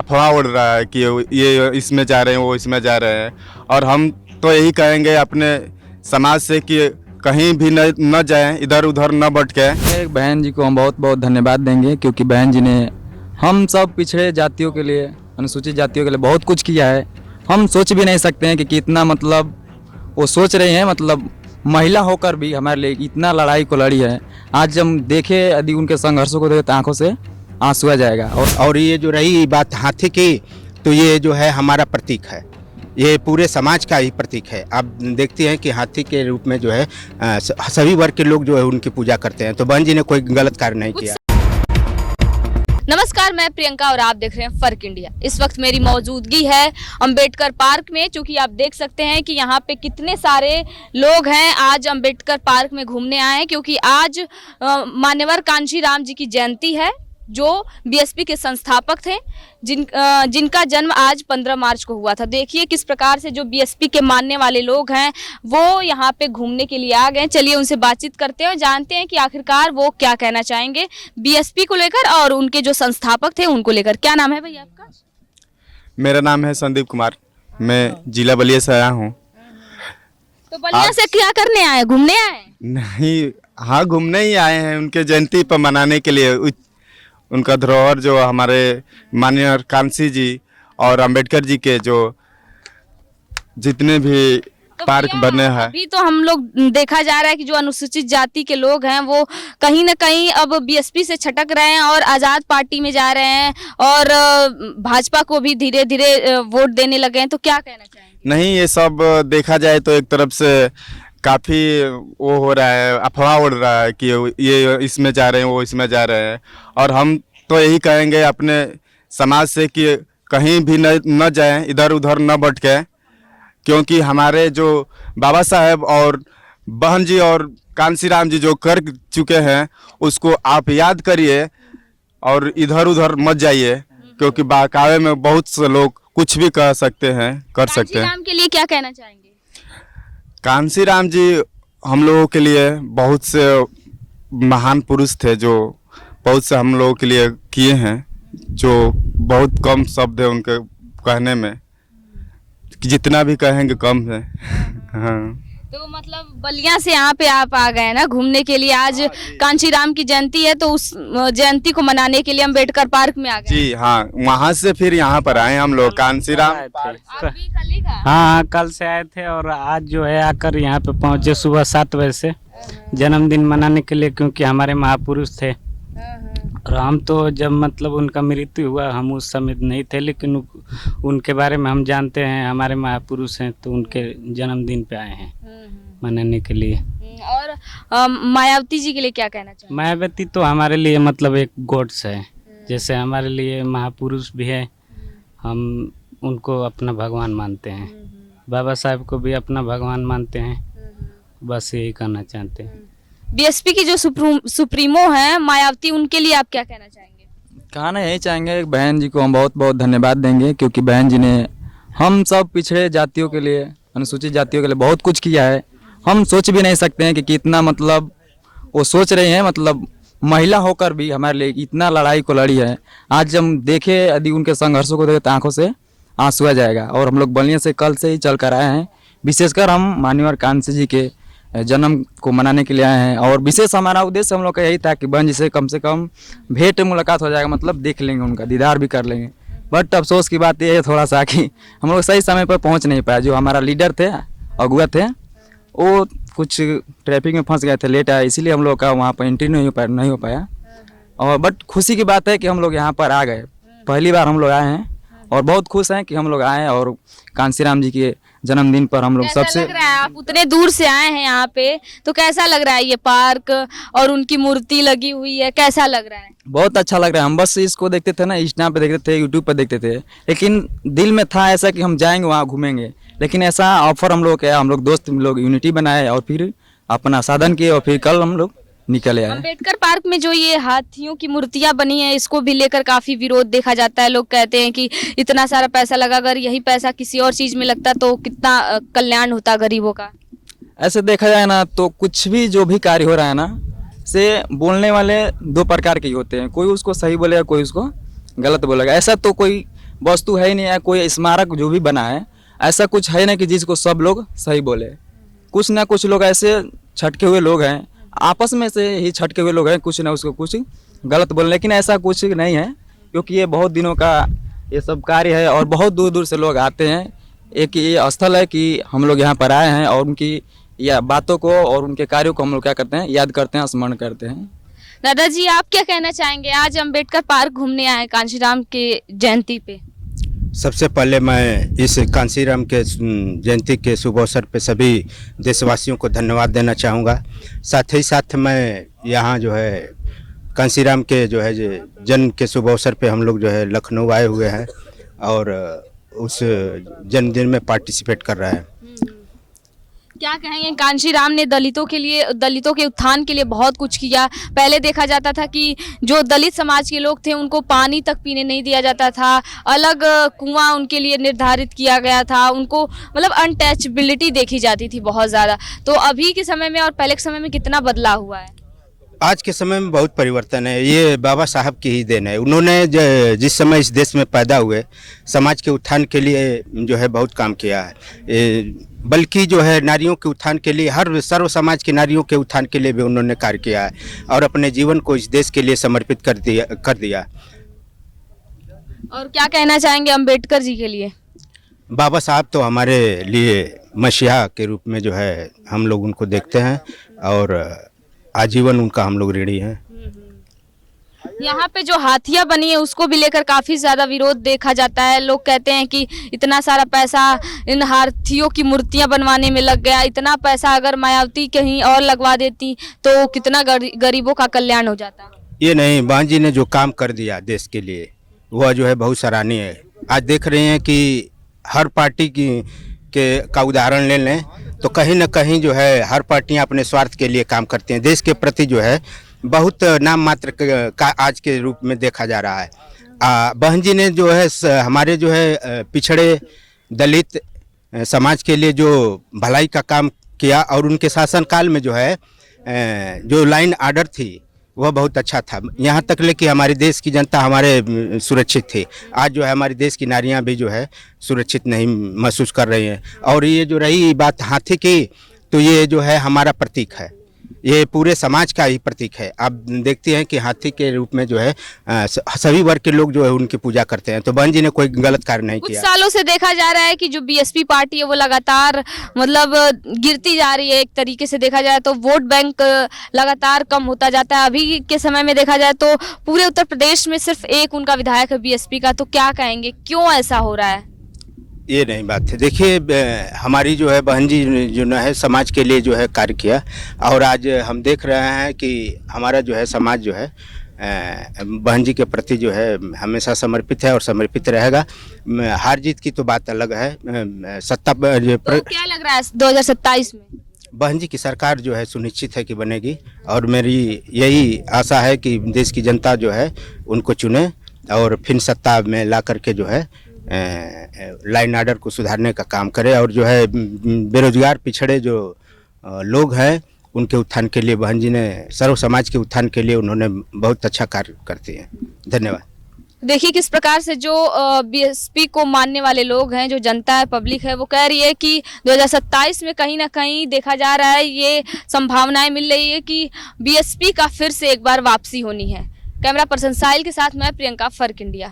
अफवाह उड़ रहा है कि ये इसमें जा रहे हैं, वो इसमें जा रहे हैं। और हम तो यही कहेंगे अपने समाज से कि कहीं भी न जाएं, इधर उधर न भटकें। बहन जी को हम बहुत बहुत धन्यवाद देंगे, क्योंकि बहन जी ने हम सब पिछड़े जातियों के लिए, अनुसूचित जातियों के लिए बहुत कुछ किया है। हम सोच भी नहीं सकते हैं कि कितना मतलब वो सोच रहे हैं, मतलब महिला होकर भी हमारे लिए इतना लड़ाई को लड़ी है। आज हम देखे यदि उनके संघर्षों को देखे तो आंखों से आंसू आ जाएगा। और ये जो रही बात हाथी की, तो ये जो है हमारा प्रतीक है, ये पूरे समाज का ही प्रतीक है। आप देखते हैं कि हाथी के रूप में जो है सभी वर्ग के लोग जो है उनकी पूजा करते हैं। तो बहन जी ने कोई गलत कार्य नहीं किया। नमस्कार, मैं प्रियंका और आप देख रहे हैं फर्क इंडिया। इस वक्त मेरी मौजूदगी है अंबेडकर पार्क में, क्योंकि आप देख सकते हैं कि यहाँ पे कितने सारे लोग हैं आज अंबेडकर पार्क में घूमने आए हैं, क्योंकि आज मान्यवर कांशीराम जी की जयंती है, जो बीएसपी के संस्थापक थे, जिनका जन्म आज 15 मार्च को हुआ था। देखिए किस प्रकार से जो बीएसपी के मानने वाले लोग हैं वो यहाँ पे घूमने के लिए आ गए। चलिए उनसे बातचीत करते हैं और जानते हैं कि आखिरकार वो क्या कहना चाहेंगे बीएसपी को लेकर और उनके जो संस्थापक थे उनको लेकर। क्या नाम है भैया आपका? मेरा नाम है संदीप कुमार, मैं जिला बलिया से आया हूँ। तो बलिया से क्या करने आए? घूमने आए? नहीं, हाँ घूमने ही आए हैं, उनके जयंती पर मनाने के लिए। उनका धरोहर जो हमारे माननीय कांसी जी और अंबेडकर जी के जो जितने भी तो पार्क बने हैं। अभी तो हम लोग देखा जा रहा है कि जो अनुसूचित जाति के लोग हैं वो कहीं ना कहीं अब बीएसपी से छटक रहे हैं और आज़ाद पार्टी में जा रहे हैं और भाजपा को भी धीरे धीरे वोट देने लगे हैं। तो क्या कहना चाहेंगे? नहीं, ये सब देखा जाए तो एक तरफ से काफ़ी वो हो रहा है, अफवाह उड़ रहा है कि ये इसमें जा रहे हैं, वो इसमें जा रहे हैं। और हम तो यही कहेंगे अपने समाज से कि कहीं भी न जाएं, इधर उधर न भटकें, क्योंकि हमारे जो बाबा साहेब और बहन जी और कांशीराम जी जो कर चुके हैं उसको आप याद करिए और इधर उधर मत जाइए, क्योंकि बाकावे में बहुत से लोग कुछ भी कर सकते हैं, कर सकते हैं। कांशीराम के लिए क्या कहना चाहेंगे? कांशीराम जी हम लोगों के लिए बहुत से महान पुरुष थे, जो बहुत से हम लोगों के लिए किए हैं, जो बहुत कम शब्द है उनके कहने में, कि जितना भी कहेंगे कम है। हाँ, तो मतलब बलिया से यहाँ पे आप आ गए ना घूमने के लिए। आज कांशीराम की जयंती है, तो उस जयंती को मनाने के लिए अंबेडकर पार्क में आ गए। जी हाँ, वहाँ से फिर यहाँ पर आए हम लोग कांशीराम। आप भी कल ही का? हाँ, कल से आए थे और आज जो है आकर यहाँ पे पहुँचे सुबह 7 बजे से जन्मदिन मनाने के लिए, क्योंकि हमारे महापुरुष थे। और हम तो जब मतलब उनका मृत्यु हुआ हम उस समय नहीं थे, लेकिन उनके बारे में हम जानते हैं, हमारे महापुरुष हैं, तो उनके जन्मदिन पे आए हैं मनाने के लिए। और मायावती जी के लिए क्या कहना चाहिए? मायावती तो हमारे लिए मतलब एक गॉड्स है, जैसे हमारे लिए महापुरुष भी है, हम उनको अपना भगवान मानते हैं। बाबा साहब को भी अपना भगवान मानते हैं। बस यही कहना चाहते हैं। बीएसपी की जो सुप्रीमो है मायावती, उनके लिए आप क्या कहना चाहेंगे? कहना यही चाहेंगे, बहन जी को हम बहुत बहुत धन्यवाद देंगे, क्योंकि बहन जी ने हम सब पिछड़े जातियों के लिए, अनुसूचित जातियों के लिए बहुत कुछ किया है। हम सोच भी नहीं सकते हैं कि कितना मतलब वो सोच रहे हैं, मतलब महिला होकर भी हमारे लिए इतना लड़ाई को लड़ी है। आज हम देखे यदि उनके संघर्षों को देखे तो आंखों से आंसू आ जाएगा। और हम लोग बलिया से कल से ही चल कर आए हैं। विशेषकर हम माननीय कांसी जी के जन्म को मनाने के लिए आए हैं, और विशेष हमारा उद्देश्य हम लोग का यही था कि बहन जी से कम भेंट मुलाकात हो जाएगा, मतलब देख लेंगे, उनका दीदार भी कर लेंगे। बट अफसोस की बात यह है थोड़ा सा कि हम लोग सही समय पर पहुंच नहीं पाए। जो हमारा लीडर थे, अगुआ थे, वो कुछ ट्रैफिक में फंस गए थे, लेट आए, इसीलिए हम लोग का वहाँ पर एंट्री नहीं हो पाया। और बट खुशी की बात है कि हम लोग यहाँ पर आ गए, पहली बार हम लोग आए हैं और बहुत खुश हैं कि हम लोग आए और कांशीराम जी के जन्मदिन पर हम लोग सबसे। लग रहा है आप उतने दूर से आए हैं यहाँ पे, तो कैसा लग रहा है ये पार्क और उनकी मूर्ति लगी हुई है, कैसा लग रहा है? बहुत अच्छा लग रहा है। हम बस इसको देखते थे ना, इंस्टा पे देखते थे, यूट्यूब पे देखते थे, लेकिन दिल में था ऐसा कि हम जाएंगे वहाँ घूमेंगे, लेकिन ऐसा ऑफर हम लोग क्या, हम लोग दोस्त लोग यूनिटी बनाए और फिर अपना साधन किए और फिर कल हम लोग निकले आए। अंबेडकर पार्क में जो ये हाथियों की मूर्तियां बनी है, इसको भी लेकर काफी विरोध देखा जाता है। लोग कहते हैं कि इतना सारा पैसा लगा, अगर यही पैसा किसी और चीज में लगता तो कितना कल्याण होता गरीबों का। ऐसे देखा जाए ना तो कुछ भी जो भी कार्य हो रहा है ना, से बोलने वाले दो प्रकार के ही होते हैं, कोई उसको सही बोलेगा, कोई उसको गलत बोलेगा। ऐसा तो कोई वस्तु है ही नहीं है, कोई स्मारक जो भी बना है ऐसा कुछ है ना कि जिसको सब लोग सही बोले। कुछ ना कुछ लोग ऐसे छटके हुए लोग हैं, आपस में से ही छटके हुए लोग हैं, कुछ ना उसको कुछ गलत बोले, लेकिन ऐसा कुछ नहीं है क्योंकि ये बहुत दिनों का ये सब कार्य है और बहुत दूर दूर से लोग आते हैं। एक ये स्थल है कि हम लोग यहाँ पर आए हैं और उनकी या बातों को और उनके कार्यों को हम लोग क्या करते हैं, याद करते हैं, स्मरण करते हैं। दादाजी, आप क्या कहना चाहेंगे? आज अम्बेडकर पार्क घूमने आए कांशीराम के जयंती पे। सबसे पहले मैं इस कांशीराम के जयंती के शुभ अवसर पे सभी देशवासियों को धन्यवाद देना चाहूँगा। साथ ही साथ मैं यहाँ जो है कांशीराम के जो है जन्म के शुभ अवसर पे हम लोग जो है लखनऊ आए हुए हैं और उस जन्मदिन में पार्टिसिपेट कर रहे हैं। क्या कहेंगे? कांशीराम ने दलितों के लिए, दलितों के उत्थान के लिए बहुत कुछ किया। पहले देखा जाता था कि जो दलित समाज के लोग थे उनको पानी तक पीने नहीं दिया जाता था, अलग कुआं उनके लिए निर्धारित किया गया था, उनको मतलब अनटचबिलिटी देखी जाती थी बहुत ज़्यादा। तो अभी के समय में और पहले के समय में कितना बदलाव हुआ है? आज के समय में बहुत परिवर्तन है। ये बाबा साहब की ही देन है। उन्होंने जिस समय इस देश में पैदा हुए समाज के उत्थान के लिए जो है बहुत काम किया है, बल्कि जो है नारियों के उत्थान के लिए, हर सर्व समाज की नारियों के उत्थान के लिए भी उन्होंने कार्य किया है और अपने जीवन को इस देश के लिए समर्पित कर दिया। और क्या कहना चाहेंगे अम्बेडकर जी के लिए? बाबा साहब तो हमारे लिए मसीहा के रूप में जो है हम लोग उनको देखते हैं और आजीवन उनका हम लोग ऋणी हैं। यहाँ पे जो हाथियाँ बनी है उसको भी लेकर काफ़ी ज़्यादा विरोध देखा जाता है। लोग कहते हैं कि इतना सारा पैसा इन हाथियों की मूर्तियाँ बनवाने में लग गया, इतना पैसा अगर मायावती कहीं और लगवा देती तो कितना गरीबों का कल्याण हो जाता। ये नहीं, बहन जी ने जो काम कर दिया देश के लिए वह जो है बहुत सराहनीय है। आज देख रहे हैं कि हर पार्टी का उदाहरण ले लें तो कहीं ना कहीं जो है हर पार्टियां अपने स्वार्थ के लिए काम करती हैं। देश के प्रति जो है बहुत नाम मात्र का आज के रूप में देखा जा रहा है। बहन जी ने जो है हमारे जो है पिछड़े दलित समाज के लिए जो भलाई का काम किया और उनके शासनकाल में जो है जो लाइन आर्डर थी वह बहुत अच्छा था। यहाँ तक ले कि हमारे देश की जनता हमारे सुरक्षित थी। आज जो है हमारे देश की नारियाँ भी जो है सुरक्षित नहीं महसूस कर रही हैं। और ये जो रही बात हाथी की, तो ये जो है हमारा प्रतीक है, ये पूरे समाज का ही प्रतीक है। आप देखते हैं कि हाथी के रूप में जो है सभी वर्ग के लोग जो है उनकी पूजा करते हैं। तो बहन जी ने कोई गलत कार्य नहीं किया। कुछ सालों से देखा जा रहा है कि जो बीएसपी पार्टी है वो लगातार मतलब गिरती जा रही है। एक तरीके से देखा जाए तो वोट बैंक लगातार कम होता जाता है। अभी के समय में देखा जाए तो पूरे उत्तर प्रदेश में सिर्फ एक उनका विधायक है बीएसपी का। तो क्या कहेंगे, क्यों ऐसा हो रहा है? ये नहीं बात है। देखिए, हमारी जो है बहन जी जो न है समाज के लिए जो है कार्य किया और आज हम देख रहे हैं कि हमारा जो है समाज जो है बहन जी के प्रति जो है हमेशा समर्पित है और समर्पित रहेगा। हार जीत की तो बात अलग है। सत्ता तो क्या लग रहा है 2027 में? बहन जी की सरकार जो है सुनिश्चित है कि बनेगी और मेरी यही आशा है कि देश की जनता जो है उनको चुने और फिर सत्ता में ला करके जो है लाइन आर्डर को सुधारने का काम करे और जो है बेरोजगार पिछड़े जो लोग हैं उनके उत्थान के लिए बहन जी ने सर्व समाज के उत्थान के लिए उन्होंने बहुत अच्छा कार्य करती हैं। धन्यवाद। देखिए किस प्रकार से जो बीएसपी को मानने वाले लोग हैं, जो जनता है, पब्लिक है, वो कह रही है कि 2027 में कहीं ना कहीं देखा जा रहा है, ये संभावनाएं मिल रही है कि बीएसपी का फिर से एक बार वापसी होनी है। कैमरा पर्सन साहिल के साथ मैं प्रियंका, फर्क इंडिया।